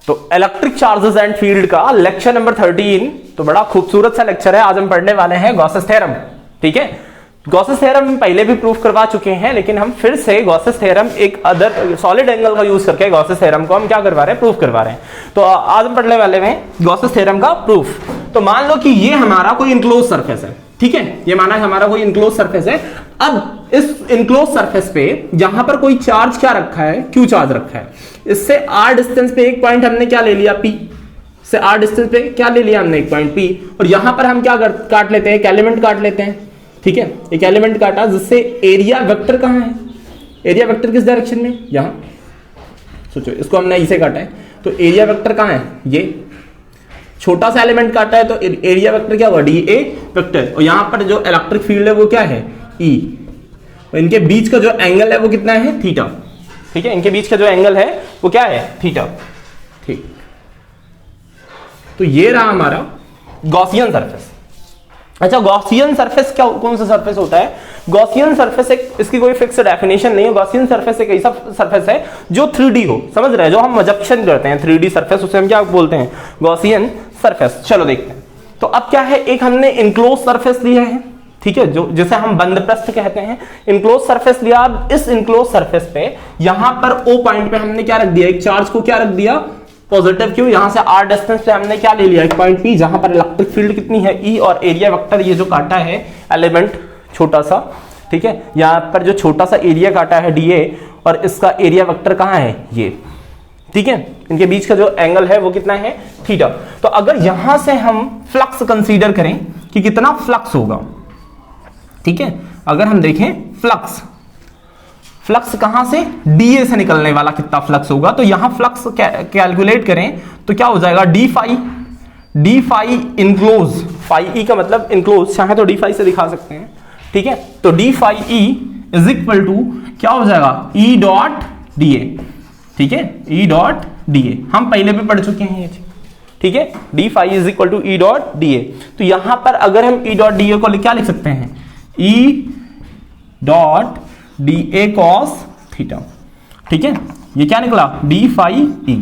तो electric charges and field का lecture number 13, तो बड़ा खूबसूरत सा लेक्चर है। आज हम पढ़ने वाले हैं गॉसेस थ्योरम। ठीक है, गॉसेस थ्योरम पहले भी प्रूफ करवा चुके हैं, लेकिन हम फिर से गॉसेस थ्योरम एक अदर सॉलिड एंगल का यूज करके गॉसेस थ्योरम को हम क्या करवा रहे हैं, प्रूफ करवा रहे हैं। तो आज हम पढ़ने वाले हैं गॉसेस थ्योरम का प्रूफ। तो मान लो कि ये हमारा कोई इनक्लोज सरफेस है, ठीक है, ये माना हमारा कोई इनक्लोज सरफेस है। अब इस इनक्लोज सरफेस पे यहां पर कोई चार्ज क्या रखा है, क्यू चार्ज रखा है। इससे आर डिस्टेंस पे एक पॉइंट हमने क्या ले लिया, पी से आर डिस्टेंस पे क्या ले लिया हमने, एक पॉइंट पी। और यहां पर हम क्या काट लेते हैं, एक एलिमेंट काट लेते हैं। ठीक है, एक एलिमेंट काटा जिससे एरिया वेक्टर कहां है, एरिया वेक्टर किस डायरेक्शन में, यहां। सोचो, इसको हमने इसे काटा है तो एरिया वेक्टर कहां है, ये छोटा सा एलिमेंट काटा है तो एरिया वेक्टर क्या होगा, डी ए वेक्टर। और यहां पर जो इलेक्ट्रिक फील्ड है वो क्या है, ई। और इनके बीच का जो एंगल है वो कितना है, थीटा। ठीक है, इनके बीच का जो एंगल है वो क्या है, थीटा। ठीक, तो ये रहा हमारा गॉसियन सरफेस। अच्छा, गॉसियन सरफेस क्या, कौन सा सरफेस होता है? गॉसियन सरफेस एक, इसकी कोई फिक्स डेफिनेशन नहीं है। गॉसियन सरफेस एक ऐसा सरफेस है जो 3D हो, समझ रहे हैं, जो हम मजप्शन करते हैं 3D सरफेस, उसे हम क्या बोलते हैं, गॉसियन सरफेस। चलो देखते हैं। तो अब क्या है, एक हमने इनक्लोज सरफेस लिया है, ठीक है, जो जिसे हम बंद पृष्ठ कहते हैं। इनक्लोज सरफेस लिया। अब इस इनक्लोज सरफेस पे यहां पर O पॉइंट पे हमने क्या रख दिया, एक चार्ज को क्या रख दिया, पॉजिटिव क्यू। यहां से R डिस्टेंस पे हमने क्या ले लिया, एक पॉइंट P, जहां पर इलेक्ट्रिक फील्ड कितनी है, E। और एरिया वेक्टर ये जो काटा है एलिमेंट छोटा सा, ठीक है, यहां पर जो छोटा सा एरिया काटा है DA, और इसका एरिया वेक्टर कहां है, ये। ठीक है, इनके बीच का जो एंगल है वो कितना है, थीटा। तो अगर यहां से हम फ्लक्स कंसीडर करें कि कितना फ्लक्स होगा, ठीक है, अगर हम देखें फ्लक्स कहां से, डीए से निकलने वाला कितना फ्लक्स होगा, तो यहां फ्लक्स कैलकुलेट करें तो क्या हो जाएगा, D phi enclose, phi E का मतलब इनक्लोज, चाहे तो डी फाई से दिखा सकते हैं। ठीक है, तो D phi E is equal to क्या हो जाएगा, ई डॉट डी ए। ठीक है, ई डॉट डी ए हम पहले भी पढ़ चुके हैं ये चीज। ठीक है, D phi is equal to E dot D A. तो यहां पर अगर हम ई डॉट डी ए को क्या लिख सकते हैं, ई dot D A cos theta. ठीक है, ये क्या निकला, डी फाई ई।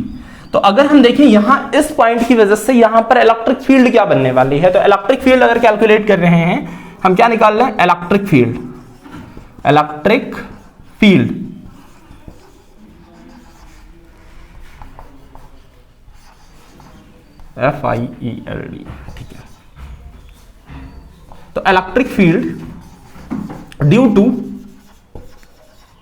तो अगर हम देखें यहां इस पॉइंट की वजह से यहां पर इलेक्ट्रिक फील्ड क्या बनने वाली है, तो इलेक्ट्रिक फील्ड अगर कैलकुलेट कर रहे हैं हम, क्या निकाल रहे हैं, इलेक्ट्रिक फील्ड FIELD। ठीक है, तो electric field due to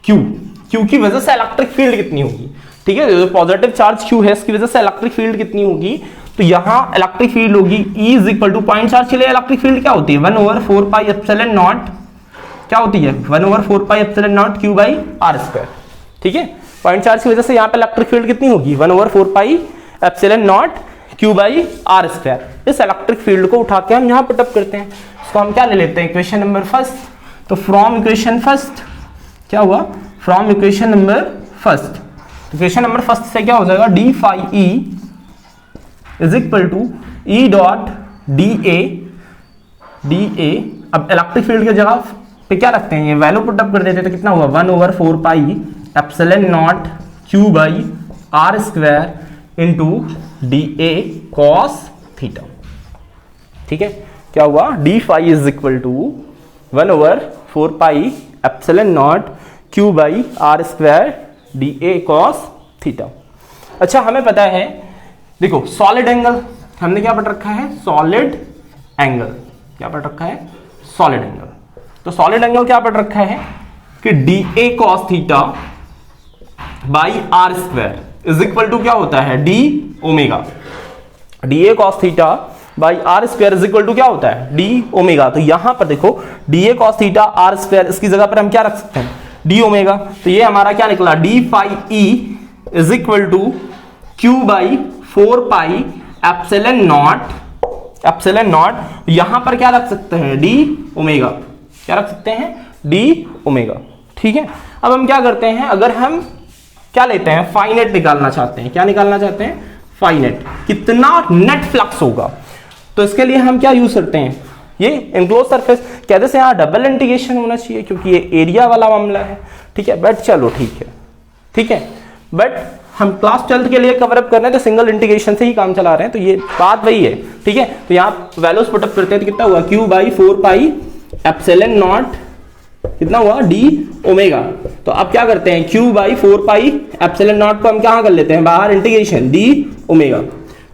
Q की वजह से इलेक्ट्रिक फील्ड कितनी होगी। ठीक है, जो पॉजिटिव चार्ज क्यू है इसकी वजह से इलेक्ट्रिक फील्ड कितनी होगी, तो यहां इलेक्ट्रिक फील्ड होगी E is equal two point charge के लिए इलेक्ट्रिक फील्ड क्या होती है, 1/4 पाई एप्सिलॉन नॉट, क्या होती है, 1/4 pi epsilon not Q by R square. ठीक है, पॉइंट चार्ज की वजह से यहां पे इलेक्ट्रिक फील्ड कितनी होगी, 1/4 pi epsilon not Q by R square. इस इलेक्ट्रिक फील्ड को उठा के हम यहां पुट अप करते हैं। इसको हम क्या ले लेते हैं, इक्वेशन नंबर फर्स्ट। तो फ्रॉम इक्वेशन फर्स्ट क्या हुआ, from equation number first, equation number first से क्या हो जाएगा, D phi E is equal to E dot D A. अब इलेक्ट्रिक फील्ड की जगह पे क्या रखते हैं, ये वैल्यू पुट अप कर देते हैं तो कितना हुआ, 1/4 pi epsilon not Q by R square into D A cos theta. ठीक है, क्या हुआ, D phi is equal to 1/4 pi epsilon not Q by R square D A cos theta. अच्छा, हमें पता है, देखो सॉलिड एंगल हमने क्या पढ़ रखा है, सॉलिड एंगल, क्या पढ़ रखा है, सॉलिड एंगल। तो सॉलिड एंगल क्या पढ़ रखा है कि D A cos theta by R square is equal to क्या होता है, D omega. D A cos theta by R square is equal to क्या होता है, डी ओमेगा। तो यहां पर देखो D A cos theta R square, इसकी जगह पर हम क्या रख सकते हैं, डी ओमेगा। तो ये हमारा क्या निकला, D phi E is equal to Q by 4 pi epsilon nought, यहां पर क्या रख सकते हैं, डी ओमेगा, क्या रख सकते हैं, डी ओमेगा। ठीक है, अब हम क्या करते हैं, अगर हम क्या लेते हैं, फाइनेट निकालना चाहते हैं, क्या निकालना चाहते हैं, फाइनेट, कितना नेट फ्लक्स होगा। तो इसके लिए हम क्या यूज करते हैं, ये इनक्लोज सरफेस, कहते से यहां डबल इंटीग्रेशन होना चाहिए क्योंकि ये एरिया वाला मामला है। ठीक है, बट चलो ठीक है, बट हम क्लास 12 के लिए कवर अप कर रहे हैं तो सिंगल इंटीग्रेशन से ही काम चला रहे हैं, तो ये बात वही है, ठीक है। तो यहाँ वैल्यूज पुटअप करते हैं तो कितना हुआ, q by 4 pi epsilon nought कितना हुआ d ओमेगा। तो अब क्या करते हैं, q by 4 pi epsilon not को हम क्या कर लेते हैं बाहर, इंटीग्रेशन d ओमेगा।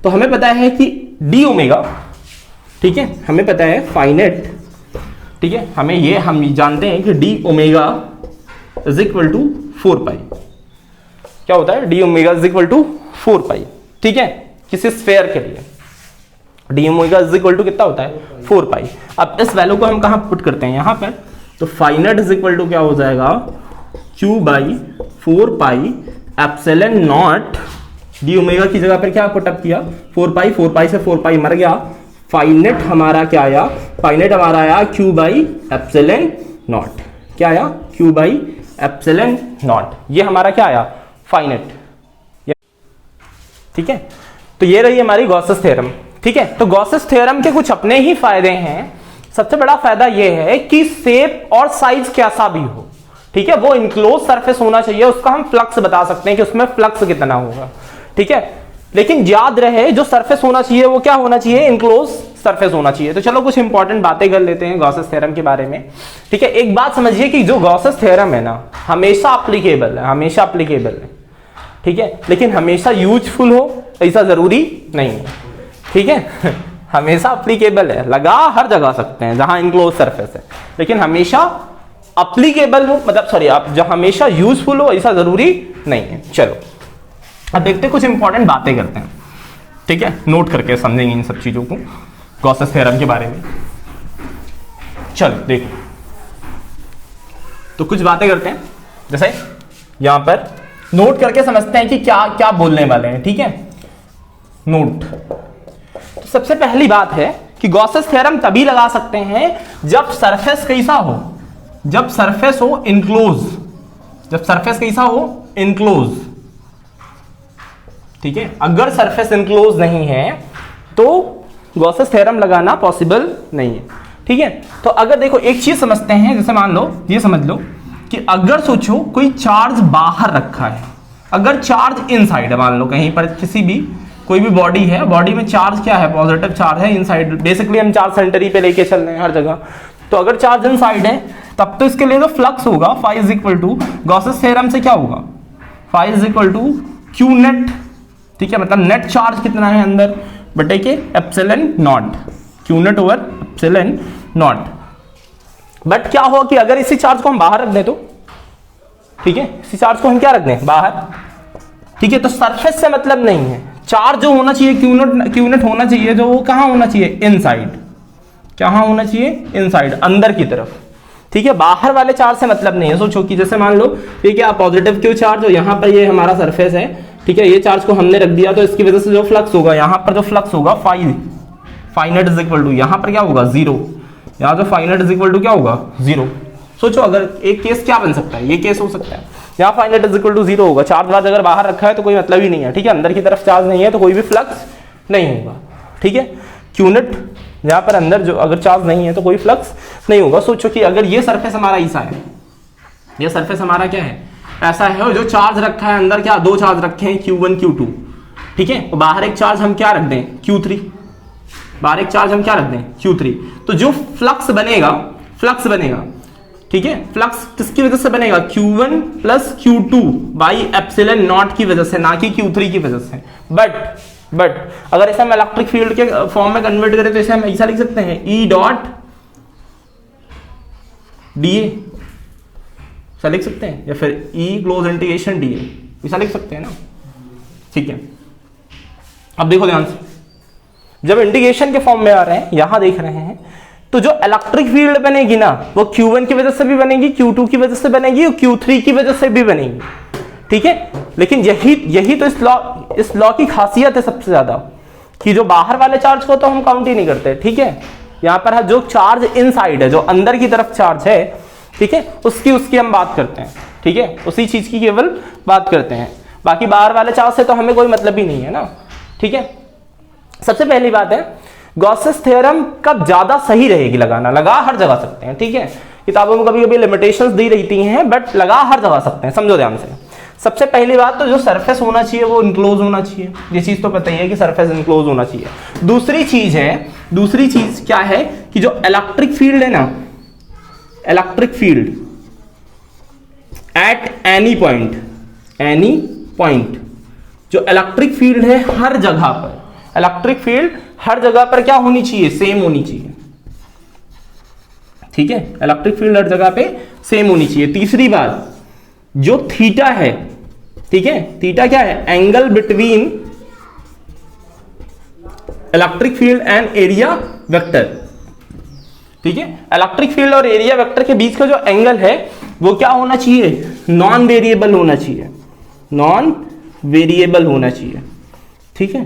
तो हमें पता है कि d ओमेगा, ठीक है, हमें पता है फाइनेट, ठीक है, हम जानते हैं कि d omega is equal to 4 pi. क्या होता है, d omega is equal to 4 pi, ठीक है, किसी स्फेयर के लिए d omega is equal to कितना होता है 4 पाई। अब इस वैल्यू को हम कहां पुट करते हैं, यहां पर, तो फाइनेट इज इक्वल टू क्या हो जाएगा, q by 4 pi epsilon not, d omega की जगह पर क्या पुटअप किया 4 पाई से 4 पाई मर गया, फाइनेट हमारा क्या आया, फाइनेट हमारा आया q बाई एप्सिलॉन नॉट, क्या आया q बाई एप्सिलॉन नॉट, ये हमारा क्या आया फाइनेट, ठीक है। तो ये रही हमारी गॉसेस थ्योरम, ठीक है। तो गॉसेस थ्योरम के कुछ अपने ही फायदे हैं। सबसे बड़ा फायदा ये है कि शेप और साइज कैसा भी हो, ठीक है, वो इनक्लोज सरफेस होना चाहिए, उसका हम फ्लक्स बता सकते हैं कि उसमें फ्लक्स कितना होगा, ठीक है। लेकिन याद रहे जो सरफेस होना चाहिए वो क्या होना चाहिए, इनक्लोज सरफेस होना चाहिए। तो चलो कुछ इंपॉर्टेंट बातें कर लेते हैं गॉसेस थ्योरम के बारे में, ठीक है। एक बात समझिए कि जो गॉसेस थ्योरम है ना, हमेशा एप्लीकेबल है, हमेशा एप्लीकेबल है, ठीक है, लेकिन हमेशा यूजफुल हो ऐसा जरूरी नहीं है, ठीक है। हमेशा एप्लीकेबल है, लगा हर जगह सकते हैं जहां इनक्लोज सरफेस है, लेकिन हमेशा एप्लीकेबल हो, मतलब सॉरी, आप जो हमेशा यूजफुल हो ऐसा जरूरी नहीं है। चलो अब देखते हैं, कुछ इंपॉर्टेंट बातें करते हैं, ठीक है, नोट करके समझेंगे इन सब चीजों को गॉसेस थ्योरम के बारे में। चलो देखो, तो कुछ बातें करते हैं, जैसे यहां पर नोट करके समझते हैं कि क्या क्या बोलने वाले हैं, ठीक है। नोट, तो सबसे पहली बात है कि गॉसेस थ्योरम तभी लगा सकते हैं जब सरफेस कैसा हो, जब सरफेस हो इनक्लोज, जब सरफेस कैसा हो इनक्लोज, ठीक है। अगर सरफेस इनक्लोज नहीं है तो गॉसेस थ्योरम लगाना पॉसिबल नहीं है, ठीक है। तो अगर देखो एक चीज समझते हैं, जैसे मान लो, ये समझ लो कि अगर सोचो कोई चार्ज बाहर रखा है, अगर चार्ज इनसाइड है, मान लो कहीं पर किसी भी कोई भी बॉडी है, बॉडी में चार्ज क्या है, पॉजिटिव चार्ज है इनसाइड, बेसिकली हम चार्ज सेंटर ही पे लेके चल रहे हैं हर जगह। तो अगर चार्ज इनसाइड है तब तो इसके लिए जो फ्लक्स होगा phi is equal to, Gauss's theorem से क्या होगा, phi is equal to Q net, ठीक है, मतलब नेट चार्ज कितना है अंदर बटे के epsilon not, Q net over epsilon not. But क्या होगा कि अगर इसी चार्ज को हम बाहर रख दें तो, ठीक है, इसी चार्ज को हम क्या रख दें बाहर, ठीक है। तो सरफेस से मतलब नहीं है, चार्ज जो होना चाहिए क्यू नेट होना चाहिए, जो वो कहां होना चाहिए, इनसाइड, कहां होना चाहिए, इनसाइड, अंदर की तरफ, ठीक है। बाहर वाले चार्ज से मतलब नहीं है। सोचो कि जैसे मान लो ये क्या पॉजिटिव क्यू चार्ज, और यहां पर ये हमारा सरफेस है, ठीक है, ये चार्ज को हमने रख दिया तो इसकी वजह से जो फ्लक्स होगा, यहां पर जो फ्लक्स होगा फाइनेट इज इक्वल टू, यहां पर क्या होगा जीरो, यहां जो फाइनेट इज इक्वल टू क्या होगा जीरो। सोचो अगर एक केस क्या बन सकता है, ये केस हो सकता है, यहाँ phi net is equal to zero होगा, चार्ज वार्ज अगर बाहर रखा है तो कोई मतलब ही नहीं है, ठीक है, अंदर की तरफ चार्ज नहीं है तो कोई भी फ्लक्स नहीं होगा, ठीक है। क्यूनेट यहाँ पर अंदर जो अगर चार्ज नहीं है तो कोई फ्लक्स नहीं होगा। सोचो कि अगर ये सरफेस हमारा ऐसा है, ये सरफेस हमारा क्या है, ऐसा है, और जो चार्ज रखा है अंदर क्या, दो चार्ज रखे हैं Q1 Q2, ठीक है, और बाहर एक चार्ज हम क्या रख दें Q3, बाहर एक चार्ज हम क्या रख दें Q3। तो जो फ्लक्स बनेगा, ठीक है, फ्लक्स किसकी वजह से बनेगा, Q1 plus Q2 by epsilon not की वजह से, ना कि Q3 की वजह से। बट अगर ऐसा हम इलेक्ट्रिक फील्ड के फॉर्म में कन्वर्ट करें तो इसे हम ऐसा लिख सकते हैं E डॉट dA, ऐसा लिख सकते हैं, या फिर E क्लोज इंटीग्रेशन dA, ऐसा लिख सकते हैं ना, ठीक है। अब देखो ध्यान से, जब इंटीग्रेशन के फॉर्म में आ रहे हैं, यहां देख रहे हैं, तो जो इलेक्ट्रिक फील्ड बनेगी ना वो Q1 की वजह से भी बनेगी, Q2 की वजह से बनेगी और Q3 की वजह से भी बनेगी, ठीक है। लेकिन यही तो इस लॉ की खासियत है सबसे ज्यादा, कि जो बाहर वाले चार्ज को तो हम काउंट ही नहीं करते, ठीक है। यहां पर जो चार्ज इनसाइड है, जो अंदर की तरफ चार्ज है, ठीक है, उसकी हम बात करते हैं, ठीक है, उसी चीज की केवल बात करते हैं, बाकी बाहर वाले चार्ज से तो हमें कोई मतलब ही नहीं है ना, ठीक है। सबसे पहली बात है गॉसेस थ्योरम कब ज्यादा सही रहेगी लगाना, लगा हर जगह सकते हैं, ठीक है। किताबों में कभी कभी लिमिटेशंस दी रहती हैं, बट लगा हर जगह सकते हैं, समझो ध्यान से। सबसे पहली बात तो जो सरफेस होना चाहिए वो इनक्लोज होना चाहिए, ये चीज तो पता ही है कि सरफेस इनक्लोज होना चाहिए। दूसरी चीज क्या है कि जो इलेक्ट्रिक फील्ड है ना, electric field at any point, जो इलेक्ट्रिक फील्ड है हर जगह पर, इलेक्ट्रिक फील्ड हर जगह पर क्या होनी चाहिए, सेम होनी चाहिए। ठीक है, इलेक्ट्रिक फील्ड हर जगह पे सेम होनी चाहिए। तीसरी बात, जो थीटा है, ठीक है, थीटा क्या है, angle between electric field and area vector. ठीक है, इलेक्ट्रिक फील्ड और एरिया वेक्टर के बीच का जो एंगल है वो क्या होना चाहिए, नॉन वेरिएबल होना चाहिए, नॉन वेरिएबल होना चाहिए। ठीक है,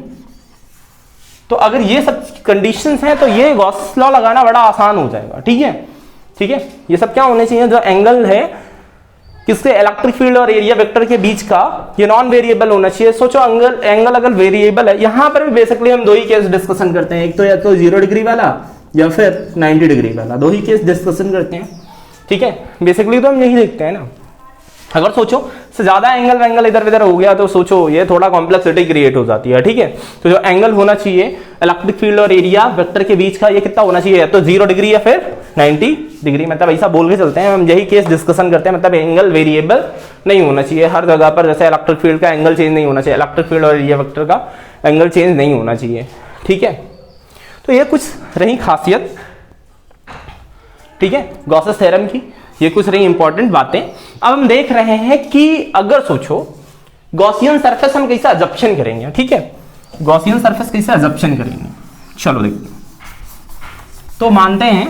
तो अगर ये सब कंडीशंस हैं तो ये गॉस लॉ लगाना बड़ा आसान हो जाएगा। ठीक है, ठीक है, ये सब क्या होने चाहिए, जो एंगल है किसके, इलेक्ट्रिक फील्ड और एरिया वेक्टर के बीच का, ये नॉन वेरिएबल होना चाहिए। सोचो एंगल अगर वेरिएबल है, यहां पर भी बेसिकली हम दो ही केस डिस्कशन करते हैं, एक तो या तो 0 डिग्री वाला या फिर 90 डिग्री वाला, दो ही केस डिस्कशन करते हैं। ठीक है, बेसिकली तो हम यही देखते हैं ना। अगर सोचो से ज्यादा एंगल इधर उधर हो गया तो सोचो ये थोड़ा कॉम्प्लेक्सिटी क्रिएट हो जाती है। ठीक है, तो जो एंगल होना चाहिए इलेक्ट्रिक फील्ड और एरिया वेक्टर के बीच का, ये कितना होना चाहिए, या तो 0 डिग्री या फिर 90 डिग्री, मतलब ऐसा बोल के चलते हैं हम, यही केस डिस्कशन करते हैं। मतलब एंगल वेरिएबल नहीं होना चाहिए हर जगह पर, जैसे इलेक्ट्रिक फील्ड का एंगल चेंज नहीं होना चाहिए, इलेक्ट्रिक फील्ड और एरिया वेक्टर का एंगल चेंज नहीं होना चाहिए। ठीक है, तो ये कुछ रही खासियत, ठीक है, गॉसेस थ्योरम की, ये कुछ रही इंपॉर्टेंट बातें। अब हम देख रहे हैं कि अगर सोचो गॉसियन सरफेस हम कैसे अजप्शन करेंगे। ठीक है, गॉसियन सरफेस कैसे अजप्शन करेंगे, चलो देखते हैं। तो मानते हैं,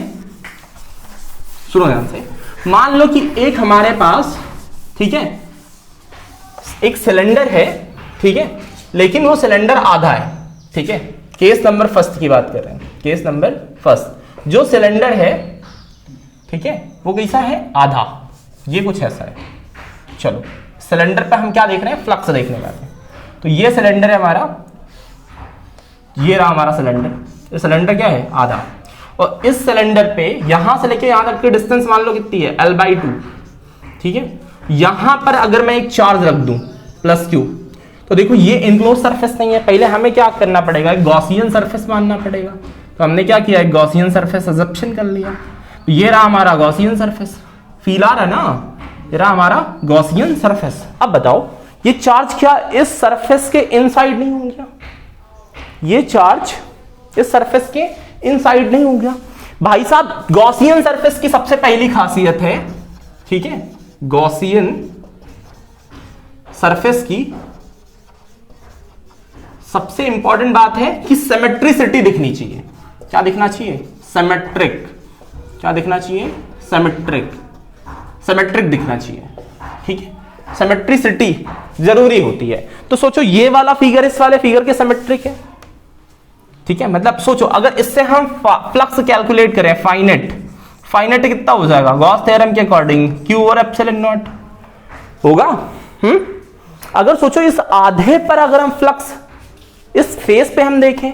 सुनो ध्यान से, मान लो कि एक हमारे पास, ठीक है, एक सिलेंडर है, ठीक है, लेकिन वो सिलेंडर आधा है। ठीक है, केस नंबर फर्स्ट की बात कर रहे हैं, केस नंबर फर्स्ट, जो सिलेंडर है, ठीक है, वो कैसा है, आधा, ये कुछ ऐसा है। चलो सिलेंडर पे हम क्या देख रहे हैं, फ्लक्स देखने वाले हैं। तो ये सिलेंडर है हमारा, ये रहा हमारा सिलेंडर, ये सिलेंडर क्या है, आधा, और इस सिलेंडर पे यहां से लेके यहां तक की डिस्टेंस मान लो कितनी है, L/2। ठीक है, यहां पर अगर मैं एक चार्ज रख दूं +Q, तो देखो ये इनक्लोज सरफेस नहीं है, पहले हमें क्या करना पड़ेगा, एक गॉसियन सरफेस मानना पड़ेगा। तो हमने क्या किया, एक गॉसियन सरफेस अजप्शन कर लिया। तो ये रहा हमारा गॉसियन सरफेस, फील आ रहा है ना, ये रहा हमारा गॉसियन सरफेस। अब बताओ ये चार्ज क्या इस सरफेस के इनसाइड नहीं हो गया, ये चार्ज इस सरफेस के इनसाइड नहीं हो गया। भाई साहब गॉसियन सरफेस की सबसे पहली खासियत है, ठीक है, गॉसियन सरफेस की सबसे इंपॉर्टेंट बात है कि सिमेट्रिसिटी दिखनी चाहिए। क्या दिखना चाहिए, सिमेट्रिक, क्या दिखना चाहिए, सिमेट्रिक, सिमेट्रिक दिखना चाहिए। ठीक है, सिमेट्रिसिटी जरूरी होती है। तो सोचो ये वाला फिगर इस वाले फिगर के सिमेट्रिक है। ठीक है, मतलब सोचो अगर इससे हम फ्लक्स कैलकुलेट करें, फाइनेट कितना हो जाएगा गॉस थ्योरम के अकॉर्डिंग, Q और एप्सिलॉन नॉट होगा। अगर सोचो इस आधे पर अगर हम फ्लक्स इस फेस पे हम देखें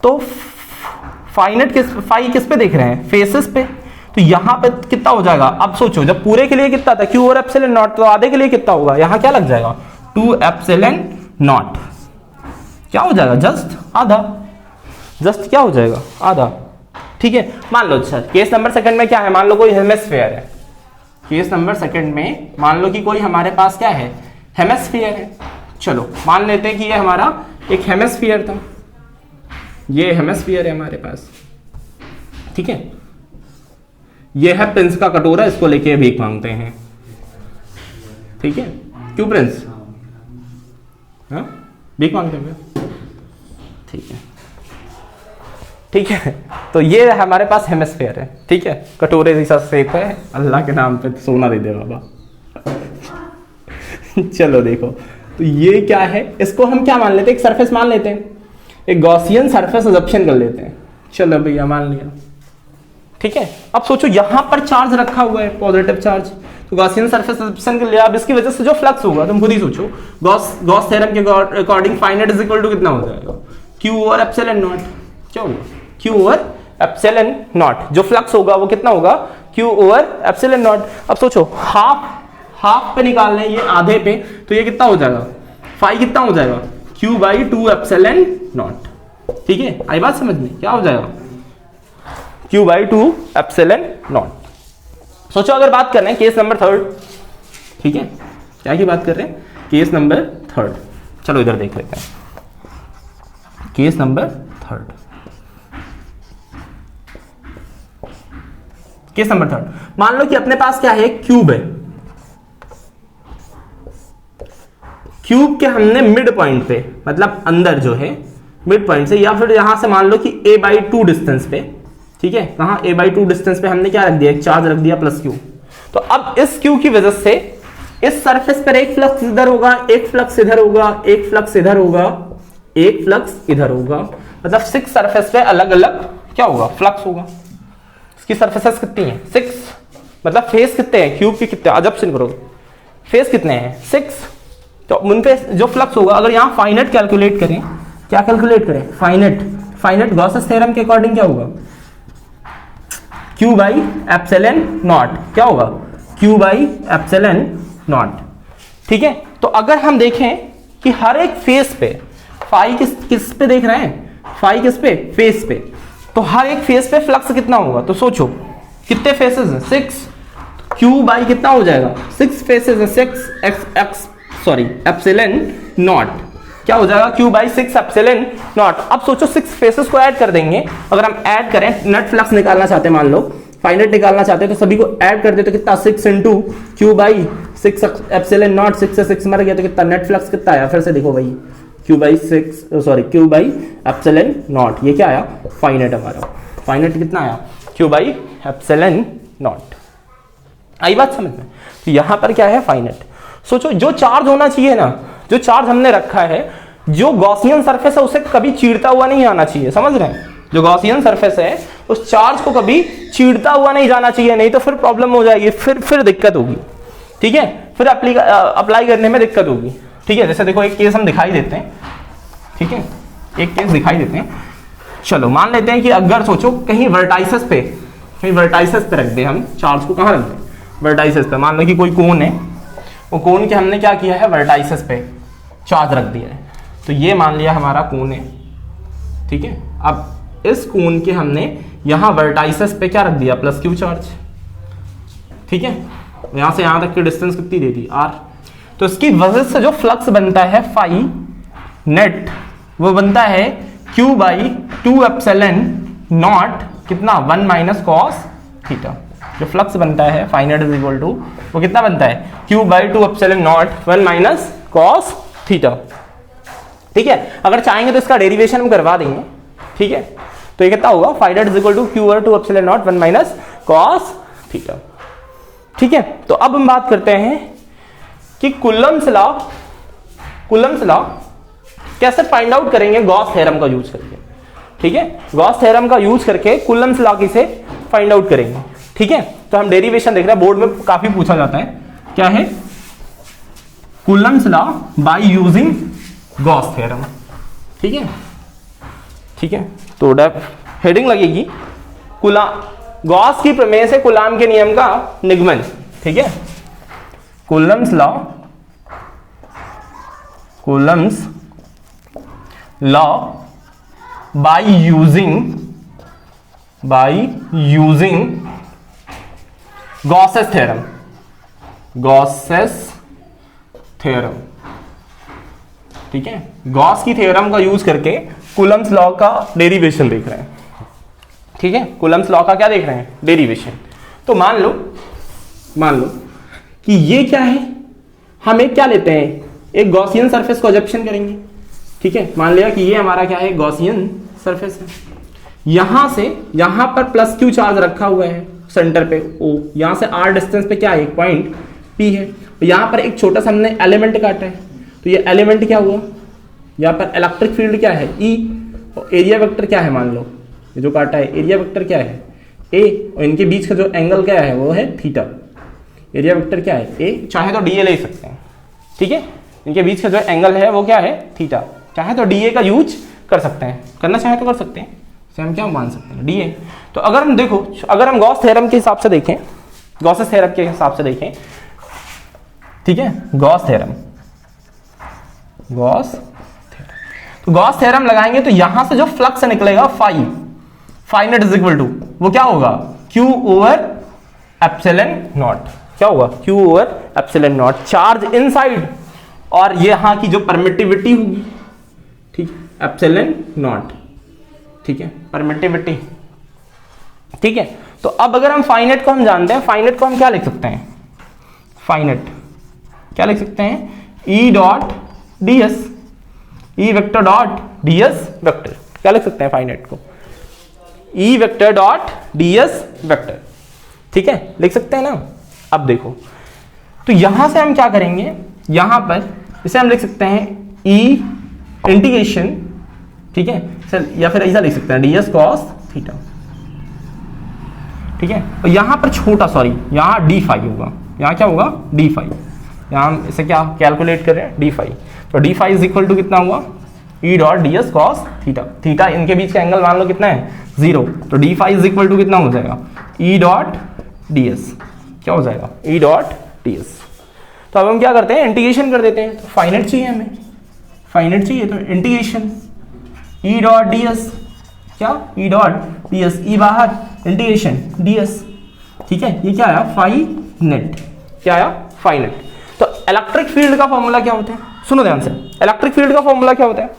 तो फाइनेट किस पे देख रहे हैं, फेसेस पे, तो यहां पे कितना हो जाएगा। अब सोचो जब पूरे के लिए कितना था Q और एप्सिलॉन नॉट, तो आधे के लिए कितना होगा, यहां क्या लग जाएगा 2 एप्सिलॉन नॉट, क्या हो जाएगा जस्ट आधा, जस्ट क्या हो जाएगा आधा। ठीक है, मान लो सर केस नंबर सेकंड में क्या है, मान लो कोई हेमिस्फीयर है, केस नंबर सेकंड में मान लो कि कोई हमारे पास क्या है, हेमिस्फीयर है। चलो मान लेते हैं कि ये हमारा एक हेमिस्फीयर था, ये हेमिस्फीयर है हमारे पास। ठीक है, ये है प्रिंस का कटोरा, इसको लेके भीख मांगते हैं। ठीक है, क्यों प्रिंस, हाँ भीख मांगते हैं। ठीक है, ठीक है, तो ये हमारे पास हेमिस्फीयर है। ठीक है, कटोरे जैसा शेप है, अल्लाह के नाम पे सोना दे दे बाबा। चलो देखो, तो ये क्या है, इसको हम क्या मान लेते हैं, एक सरफेस मान लेते हैं, एक गॉसियन सरफेस अजप्शन कर लेते हैं। चलो भैया मान लिया। ठीक है, अब सोचो यहां पर चार्ज रखा हुआ है, पॉजिटिव चार्ज, तो गॉसियन सरफेस अजप्शन कर लिया। अब इसकी वजह से जो फ्लक्स होगा तुम खुद ही सोचो, गॉस थ्योरम के according phi net is equal to कितना हो जाएगा, Q और एप्सिलॉन नॉट। क्या होगा, Q और एप्सिलॉन नॉट, जो फ्लक्स होगा वो कितना होगा, Q ओवर एप्सिलॉन नॉट। अब सोचो हाफ पे निकालना है, ये आधे पे, तो ये कितना हो जाएगा, फाई कितना हो जाएगा, क्यू बाई 2 एप्सिलॉन नॉट। ठीक है, आई बात समझ में, क्या हो जाएगा, क्यू बाई 2 एप्सिलॉन नॉट। सोचो अगर बात कर रहे हैं केस नंबर 3, ठीक है, क्या की बात कर रहे हैं, केस नंबर 3। चलो इधर देख लेते हैं, केस नंबर 3, केस नंबर 3। मान लो कि अपने पास क्या है, क्यूब है, क्यूब के हमने मिड पॉइंट पे, मतलब अंदर जो है मिड पॉइंट से, या फिर यहां से मान लो कि a/2 डिस्टेंस पे, ठीक है, कहां a/2 डिस्टेंस पे हमने क्या रख दिया, एक चार्ज रख दिया प्लस क्यू। तो अब इस क्यू की वजह से इस सरफेस पर एक फ्लक्स इधर होगा, एक फ्लक्स इधर होगा, एक फ्लक्स इधर होगा, एक फ्लक्स इधर होगा, मतलब 6 सरफेस पे अलग अलग क्या होगा, फ्लक्स होगा। इसकी सरफेसेस कितनी है, 6, मतलब फेस कितने हैं क्यूब के, कितने, अजब से करोगे, फेस कितने हैं, 6। तो उन पे जो फ्लक्स होगा, अगर यहां फाइनेट कैलकुलेट करें, क्या कैलकुलेट करें, फाइनेट गॉसेस थ्योरम के अकॉर्डिंग क्या होगा, क्यू बाई एप्सिलॉन नॉट, क्या होगा, क्यू बाई एप्सिलॉन नॉट। ठीक है, तो अगर हम देखें कि हर एक फेस पे फाई किस पे देख रहे हैं, फाई किस पे, फेस पे, तो हर एक फेस पे फ्लक्स कितना होगा, तो सोचो कितने फेसेस हैं, 6, क्यू बाई कितना हो जाएगा, 6 फेसेस है, 6 एप्सिलॉन नॉट, क्या हो जाएगा, क्यू बाई 6 एप्सिलॉन नॉट। अब सोचो 6 फेसेस को ऐड कर देंगे, अगर हम ऐड करें, नेट फ्लक्स निकालना चाहते हैं, मान लो फाइनेट निकालना चाहते हैं, तो सभी को ऐड कर दे तो कितना, 6 into Q by 6 epsilon not, 6 से 6 मर गया तो कितना, नेट फ्लक्स कितना आया, फिर से देखो भाई, क्यू बाई एप्सिलॉन नॉट, ये क्या आया, फाइनेट हमारा, फाइनेट कितना आया, क्यू बाई एप्सिलॉन नॉट। आई बात समझ में, तो यहां पर क्या है, फाइनेट। सोचो जो चार्ज होना चाहिए ना, जो चार्ज हमने रखा है, जो गॉसियन सरफेस है उसे कभी चीरता हुआ नहीं आना चाहिए, समझ रहे हैं, जो गॉसियन सरफेस है उस चार्ज को कभी चीरता हुआ नहीं जाना चाहिए, नहीं तो फिर प्रॉब्लम हो जाएगी, फिर दिक्कत होगी। ठीक है, फिर अप्लाई करने में दिक्कत होगी। ठीक है, जैसे देखो एक केस हम दिखाई देते हैं, ठीक है, एक केस दिखाई देते हैं। चलो मान लेते हैं कि अगर सोचो कहीं वर्टाइसेस पे रख दे हम चार्ज को, कहाँ रख दें, वर्टाइसेस पे, मान लो कि कोई कोन है, वो कोन के हमने क्या किया है, वर्टाइसेस पे चार्ज रख दिया है, तो ये मान लिया हमारा कोन है। ठीक है, अब इस कोन के हमने यहां वर्टाइसेस पे क्या रख दिया, प्लस क्यू चार्ज। ठीक है, यहां से यहां तक की डिस्टेंस कितनी दे दी, r। तो इसकी वजह से जो फ्लक्स बनता है फाई नेट, वो बनता है क्यू बाई 2 एप्सिलॉन नॉट, कितना, 1 माइनस कॉस थीटा। जो फ्लक्स बनता है phi net is equal to, वो कितना बनता है, Q by 2 epsilon nought 1 minus cos theta. ठीक है, अगर चाहेंगे तो इसका डेरिवेशन हम करवा देंगे। ठीक है, तो ये कितना होगा, phi net is equal to Q by 2 epsilon nought 1 minus cos theta. ठीक है, तो अब हम बात करते हैं कि कूलम्स लॉ कैसे फाइंड आउट करेंगे, गॉस थ्योरम का यूज करके। ठीक है, गॉस थ्योरम का यूज करके कूलम्स लॉ किसे फाइंड आउट करेंगे। ठीक है, तो हम डेरिवेशन देख रहे हैं, बोर्ड में काफी पूछा जाता है, क्या है, Coulomb's law by using Gauss theorem. ठीक है, ठीक है, तो हेडिंग लगेगी गॉस की प्रमेय से कूलाम के नियम का निगमन। ठीक है, Coulomb's law by using Gauss's theorem. ठीक है, गॉस की थ्योरम का यूज करके कूलम्स लॉ का डेरिवेशन देख रहे हैं। ठीक है, कूलम्स लॉ का क्या देख रहे हैं, डेरिवेशन। तो मान लो कि ये क्या है, हम एक क्या लेते हैं, एक गॉसियन सरफेस को एजप्शन करेंगे। ठीक है, मान लिया कि ये हमारा क्या है, गॉसियन सरफेस है, यहां से यहां पर प्लस क्यू चार्ज रखा हुआ है सेंटर पे ओ, यहां से r डिस्टेंस पे क्या है, एक पॉइंट P है, यहां पर एक छोटा सा हमने एलिमेंट काटा है, तो ये एलिमेंट क्या हुआ, यहां पर इलेक्ट्रिक फील्ड क्या है E, और एरिया वेक्टर क्या है, मान लो ये जो काटा है एरिया वेक्टर क्या है A, और इनके बीच का जो एंगल क्या है वो है थीटा। एरिया वेक्टर क्या है A, चाहे तो DA ले सकते हैं। ठीक है, इनके बीच का जो एंगल है वो क्या है थीटा, चाहे तो DA का यूज कर सकते हैं, करना चाहे तो कर सकते हैं, हम क्या मान सकते हैं DA। तो अगर हम देखो, अगर हम गॉस थ्योरम के हिसाब से देखें, गॉसेस थ्योरम के हिसाब से देखें, ठीक है, गॉस थ्योरम। गॉस थ्योरम, तो गॉस थ्योरम लगाएंगे तो यहां से जो फ्लक्स निकलेगा phi net is equal to वो क्या होगा, Q ओवर एप्सिलॉन नॉट। क्या होगा, Q over epsilon not, charge inside और ये यहां की जो परमिटिविटी होगी, ठीक, एप्सिलॉन नॉट, ठीक है, परमिटिविटी, ठीक है। तो अब अगर हम फाइनेट को हम जानते हैं, फाइनेट को हम क्या लिख सकते हैं, फाइनेट क्या लिख सकते हैं, E dot D S, E vector dot D S vector, क्या लिख सकते हैं फाइनेट को, E vector dot D S vector, ठीक है, लिख सकते हैं ना। अब देखो, तो यहां से हम क्या करेंगे, यहां पर इसे हम लिख सकते हैं ई इंटीग्रेशन, ठीक है सर, या फिर ऐसा लिख सकते हैं डी एस कॉस थीटा, ठीक है। और यहां पर छोटा, सॉरी यहां डी फाई होगा, यहां क्या होगा, डी फाई, यहां हम इसे क्या कैलकुलेट कर रहे हैं, डी फाई, तो D phi is equal to कितना हुआ, E dot D S cos theta, theta इनके बीच का एंगल मान लो कितना है, 0, तो D phi is equal to कितना हो जाएगा, ई डॉट डी एस, क्या हो जाएगा, ई डॉट डी एस। तो अब हम क्या करते हैं, इंटीग्रेशन कर देते हैं, तो फाइनेट चाहिए हमें, फाइनेट चाहिए तो इंटीग्रेशन ई डॉट डी एस, क्या, ई डॉट डी एस, ई बाहर इंटीग्रेशन डी एस, ठीक है, ये क्या आया, फाई नेट, क्या आया, फाई नेट। तो इलेक्ट्रिक फील्ड का फॉर्मूला क्या होता है, सुनो ध्यान से, इलेक्ट्रिक फील्ड का फॉर्मूला क्या होता है,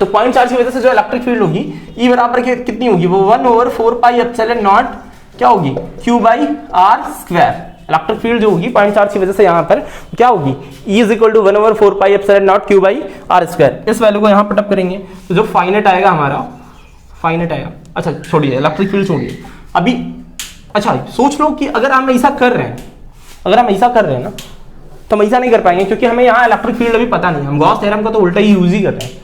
तो पॉइंट चार्ज की वजह से जो इलेक्ट्रिक फील्ड होगी ई बराबर कितनी होगी, वो 1 ओवर 4 पाई एप्सिलॉन नॉट क्या होगी, Q by R square. Electric field जो होगी पॉइंट चार्ज की वजह से यहां पर क्या होगी, E is equal to 1 over 4 pi epsilon not Q by R square. इस वैल्यू को यहां पुट अप करेंगे तो जो फाइनेट आएगा हमारा, फाइनेट आएगा, अच्छा छोड़िए इलेक्ट्रिक फील्ड छोड़िए अभी, अच्छा सोच लो कि अगर हम ऐसा कर रहे हैं, अगर हम ऐसा कर रहे हैं ना, तो हम ऐसा नहीं कर पाएंगे क्योंकि हमें यहाँ इलेक्ट्रिक फील्ड अभी पता नहीं, हम गॉस थ्योरम का तो उल्टा ही यूज ही कर रहे हैं,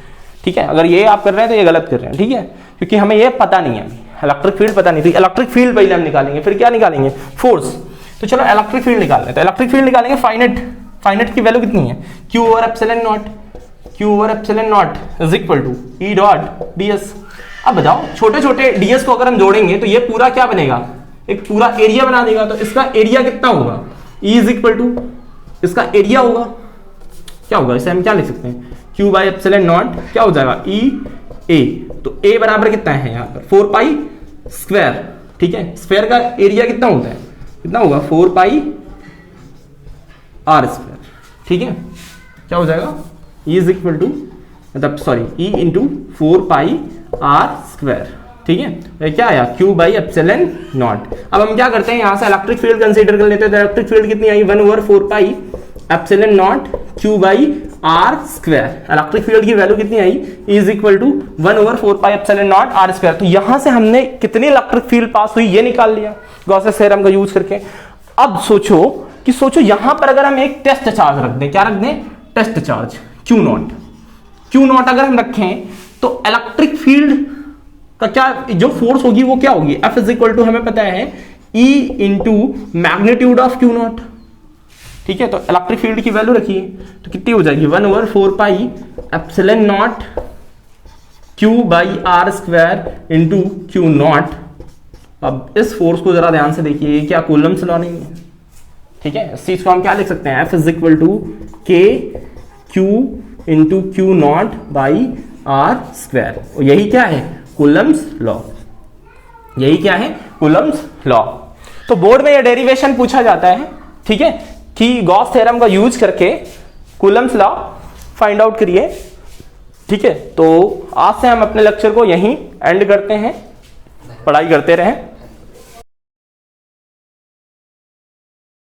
ठीक है। अगर ये आप कर रहे हैं तो ये गलत कर रहे हैं, ठीक है, क्योंकि हमें ये पता नहीं है, इलेक्ट्रिक फील्ड पता नहीं, तो इलेक्ट्रिक फील्ड पहले हम निकालेंगे, फिर क्या निकालेंगे, फोर्स। तो चलो इलेक्ट्रिक फील्ड निकाल लेते हैं, इलेक्ट्रिक फील्ड निकालेंगे, फाइनेट, फाइनेट की वैल्यू कितनी है, Q over epsilon not, Q over epsilon nought is equal to E dot D S. अब बताओ छोटे छोटे ds को अगर हम जोड़ेंगे तो ये पूरा क्या बनेगा, एक पूरा एरिया बना देगा, तो इसका एरिया कितना होगा, E इज इक्वल टू इसका एरिया होगा, क्या होगा, इसे हम क्या लिख सकते हैं, Q बाई एप्सिलॉन नॉट क्या हो जाएगा, E A, तो A बराबर कितना है यहाँ पर 4 पाई स्क्वायर, ठीक है, स्क्वायर का एरिया कितना होता है, कितना होगा 4 पाई आर स्क्वायर, ठीक है, क्या हो जाएगा, E इज इक्वल टू मतलब sorry E into 4 pi R square, ठीक है, क्या आया Q बाई एप्सिलॉन नॉट। अब हम क्या करते हैं, यहां से इलेक्ट्रिक फील्ड कंसीडर कर लेते हैं, तो इलेक्ट्रिक फील्ड कितनी आई, 1 over 4 pi epsilon not Q by R square. Electric field की वैल्यू कितनी आई, E is equal to 1 over 4 pi epsilon nought R square. तो यहां से हमने कितनी इलेक्ट्रिक फील्ड पास हुई ये निकाल लिया गॉसेस थ्योरम का यूज करके। अब सोचो यहां पर अगर हम एक टेस्ट चार्ज रख दें, क्या रख दें, टेस्ट चार्ज Q नॉट अगर हम रखें तो इलेक्ट्रिक फील्ड का क्या जो फोर्स होगी वो क्या होगी, F इज इक्वल टू हमें पता है E into magnitude of Q not, ठीक है। तो इलेक्ट्रिक फील्ड की वैल्यू रखिए तो कितनी हो जाएगी, 1 over 4 pi epsilon not Q by R square into Q nought. अब इस फोर्स को जरा ध्यान से देखिए, क्या कूलम्ब्स लॉ नहीं है, ठीक है। इस चीज को हम क्या लिख सकते हैं, F is equal to K Q into Q nought by R square. और यही क्या है, कूलम्ब्स लॉ, यही क्या है, कूलम्ब्स लॉ। तो बोर्ड में ये डेरिवेशन पूछा जाता है, ठीक है, कि गॉस थ्योरम का यूज करके कूलम्ब्स लॉ फाइंड आउट करिए, ठीक है। तो आज से हम अपने लेक्चर को यहीं एंड करते हैं, पढ़ाई करते रहें।